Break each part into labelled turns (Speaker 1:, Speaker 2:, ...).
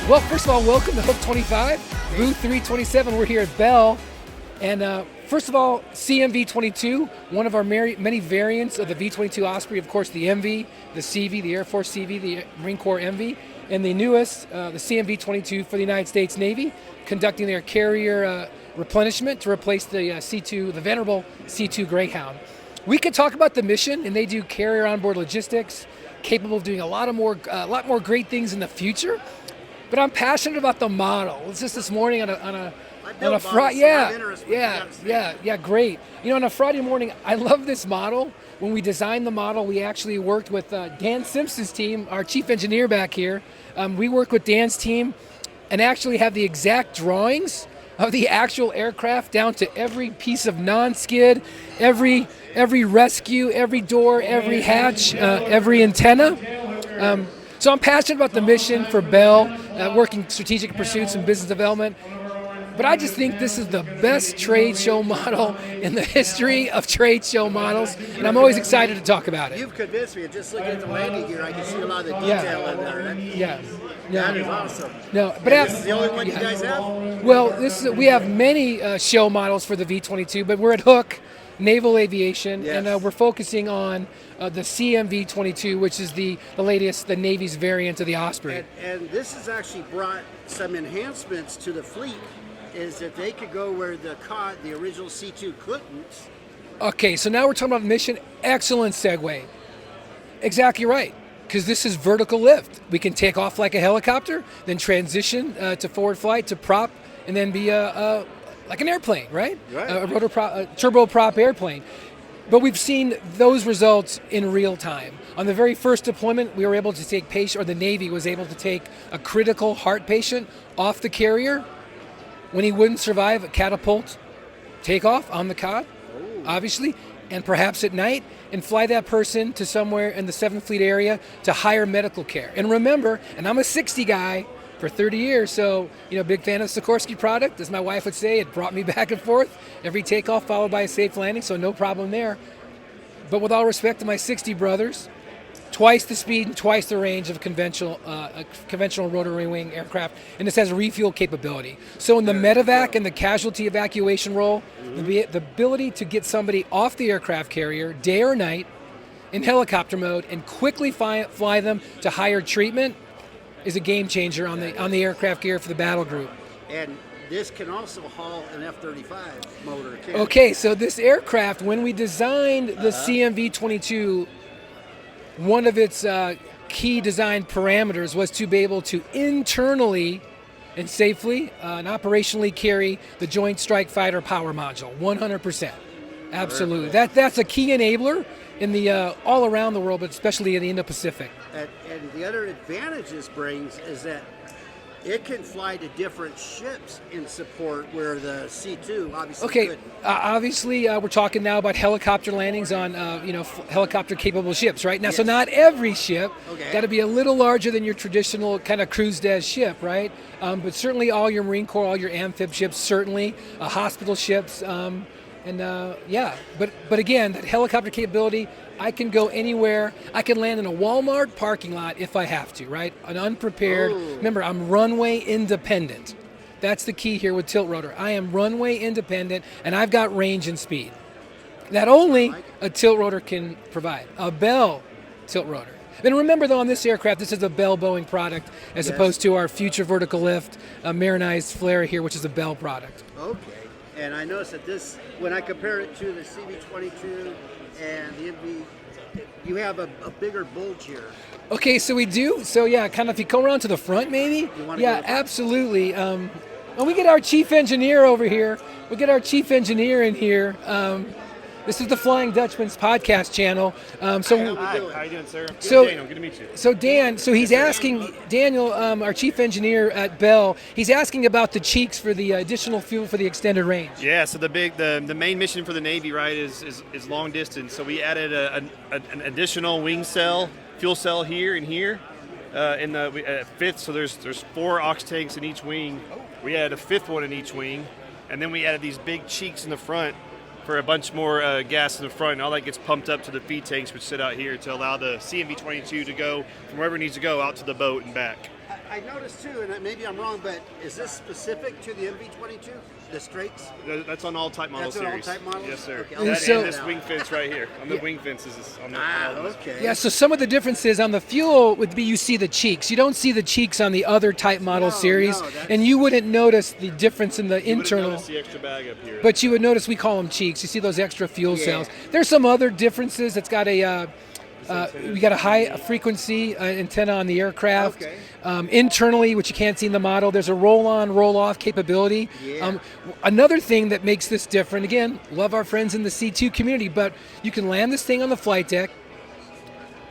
Speaker 1: Well, first of all, welcome to Hook 25, booth 327. We're here at Bell. And first of all, CMV-22, one of our many variants of the V-22 Osprey, of course, the MV, the CV, the Air Force CV, the Marine Corps MV, and the newest, the CMV-22 for the United States Navy, conducting their carrier replenishment to replace the C2, the venerable C2 Greyhound. We could talk about the mission, and they do carrier onboard logistics, capable of doing a lot more great things in the future. But I'm passionate about the model. It's just this morning on a Friday. Yeah, great. You know, on a Friday morning, I love this model. When we designed the model, we actually worked with Dan Simpson's team, our chief engineer back here. We worked with Dan's team and actually have the exact drawings of the actual aircraft down to every piece of non-skid, every rescue, every door, every hatch, every antenna. So I'm passionate about the mission for Bell, working strategic pursuits and business development. But I just think this is the best trade show model in the history of trade show models, and I'm always excited to talk about it.
Speaker 2: You've convinced me. Just looking at the landing gear, I can see a lot of the detail in there. That is awesome.
Speaker 1: No, but
Speaker 2: this is the only one you guys have?
Speaker 1: Well, we have many show models for the V-22, but we're at Hook Naval Aviation, and we're focusing on the CMV-22, which is the latest, the Navy's variant of the Osprey.
Speaker 2: And this has actually brought some enhancements to the fleet, is that they could go where the original C2 couldn't.
Speaker 1: Okay, so now we're talking about mission. Excellent segue. Exactly right, because this is vertical lift. We can take off like a helicopter, then transition to forward flight to prop, and then be like an airplane, right? A turboprop airplane. But we've seen those results in real time. On the very first deployment, we were able to take the Navy was able to take a critical heart patient off the carrier when he wouldn't survive a catapult takeoff on the cod, obviously, and perhaps at night, and fly that person to somewhere in the 7th Fleet area to higher medical care. And remember, and I'm a 60 guy for 30 years, so, big fan of the Sikorsky product. As my wife would say, it brought me back and forth. Every takeoff followed by a safe landing, so no problem there. But with all respect to my 60 brothers, twice the speed and twice the range of conventional rotary wing aircraft, and this has refuel capability. So in the medevac and the casualty evacuation role, the ability to get somebody off the aircraft carrier day or night in helicopter mode and quickly fly them to higher treatment is a game changer on the aircraft gear for the battle group.
Speaker 2: And this can also haul an F-35 motor.
Speaker 1: Okay, so this aircraft, when we designed the CMV-22, one of its key design parameters was to be able to internally and safely and operationally carry the Joint Strike Fighter power module, 100%. Absolutely. That's a key enabler in the all around the world, but especially in the Indo-Pacific.
Speaker 2: And the other advantage this brings is that it can fly to different ships in support where the C2 obviously couldn't.
Speaker 1: Obviously, we're talking now about helicopter landings on helicopter-capable ships, right? Now, so not every ship. Got to be a little larger than your traditional kind of cruise des ship, right? But certainly all your Marine Corps, all your amphib ships, certainly hospital ships. But again, that helicopter capability, I can go anywhere. I can land in a Walmart parking lot if I have to, right? An unprepared. Remember, I'm runway independent. That's the key here with tilt rotor. I am runway independent, and I've got range and speed that only a tilt rotor can provide. A Bell tilt rotor. Then remember, though, on this aircraft, this is a Bell Boeing product as opposed to our future vertical lift marinized flare here, which is a Bell product.
Speaker 2: Okay. And I noticed that this, when I compare it to the CV-22 and the MV, you have a bigger bulge here.
Speaker 1: Okay, so we do. So kind of if you come around to the front, maybe. Absolutely. We get our chief engineer over here. We get our chief engineer in here. This is the Flying Dutchman's podcast channel.
Speaker 3: Hi, how you doing, sir? Daniel, good to meet you.
Speaker 1: So he's asking, Daniel, our chief engineer at Bell, he's asking about the cheeks for the additional fuel for the extended range.
Speaker 3: Yeah, so the main mission for the Navy, right, is long distance. So we added an additional wing cell, fuel cell here and here. In the fifth, so there's 4 aux tanks in each wing. We added a 5th one in each wing, and then we added these big cheeks in the front for a bunch more gas in the front, and all that gets pumped up to the feed tanks, which sit out here to allow the CMV-22 to go from wherever it needs to go out to the boat and back.
Speaker 2: I noticed too, and maybe I'm wrong, but is this specific to the MV-22? The straights?
Speaker 3: That's on all type model
Speaker 2: That's on
Speaker 3: series.
Speaker 2: all type models?
Speaker 3: Yes, sir.
Speaker 2: Okay,
Speaker 3: That
Speaker 2: I'll
Speaker 3: and
Speaker 1: so-
Speaker 3: this wing fence right here. On the wing fences is on the.
Speaker 2: Okay.
Speaker 1: Yeah, so some of the differences on the fuel would be you see the cheeks. You don't see the cheeks on the other type model
Speaker 2: No,
Speaker 1: series,
Speaker 2: no, that's-
Speaker 1: and you wouldn't notice the difference in the
Speaker 3: You wouldn't
Speaker 1: internal.
Speaker 3: notice the extra bag up here.
Speaker 1: But you would notice we call them cheeks. You see those extra fuel
Speaker 2: Yeah.
Speaker 1: cells. There's some other differences. It's got a we got a high frequency antenna on the aircraft.
Speaker 2: Okay.
Speaker 1: Internally, which you can't see in the model, there's a roll-on, roll-off capability.
Speaker 2: Yeah.
Speaker 1: Another thing that makes this different, again, love our friends in the C2 community, but you can land this thing on the flight deck,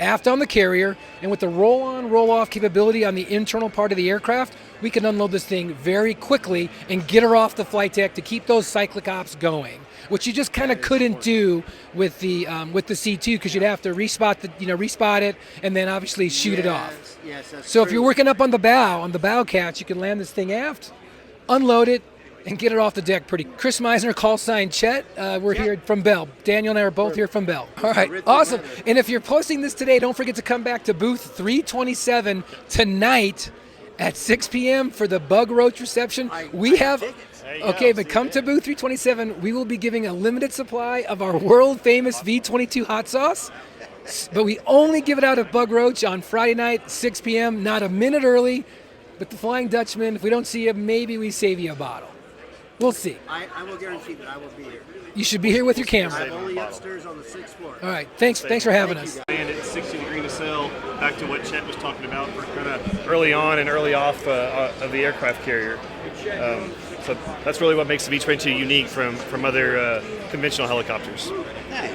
Speaker 1: aft on the carrier, and with the roll-on, roll-off capability on the internal part of the aircraft, we can unload this thing very quickly and get her off the flight deck to keep those cyclic ops going, which you just kind of couldn't do with the C2 because you'd have to respot it, and then obviously shoot it off.
Speaker 2: Yes, that's
Speaker 1: So if
Speaker 2: true.
Speaker 1: you're working up on the bow catch, you can land this thing aft, unload it, and get it off the deck pretty. Chris Meisner, call sign Chet. We're here from Bell. Daniel and I are both here from Bell. All right,
Speaker 2: Rich
Speaker 1: awesome.
Speaker 2: weather.
Speaker 1: And if you're posting this today, don't forget to come back to booth 327 tonight at 6 p.m. for the Bug Roach reception. We have.
Speaker 2: tickets.
Speaker 3: There you
Speaker 1: Okay,
Speaker 3: go.
Speaker 1: but
Speaker 3: See
Speaker 1: come
Speaker 3: you
Speaker 1: to booth 327. We will be giving a limited supply of our world famous V22 hot sauce. But we only give it out at Bug Roach on Friday night, 6 p.m., not a minute early. But the Flying Dutchman, if we don't see you, maybe we save you a bottle. We'll see.
Speaker 2: I will guarantee that I will be here.
Speaker 1: You should be here with your
Speaker 2: I'm
Speaker 1: camera.
Speaker 2: only upstairs on the 6th floor.
Speaker 1: All right, thanks for having us.
Speaker 3: And it's 60 degree nacelle. Back to what Chet was talking about for kind of early on and early off of the aircraft carrier. So that's really what makes the V-22 unique from other conventional helicopters.
Speaker 2: Nice.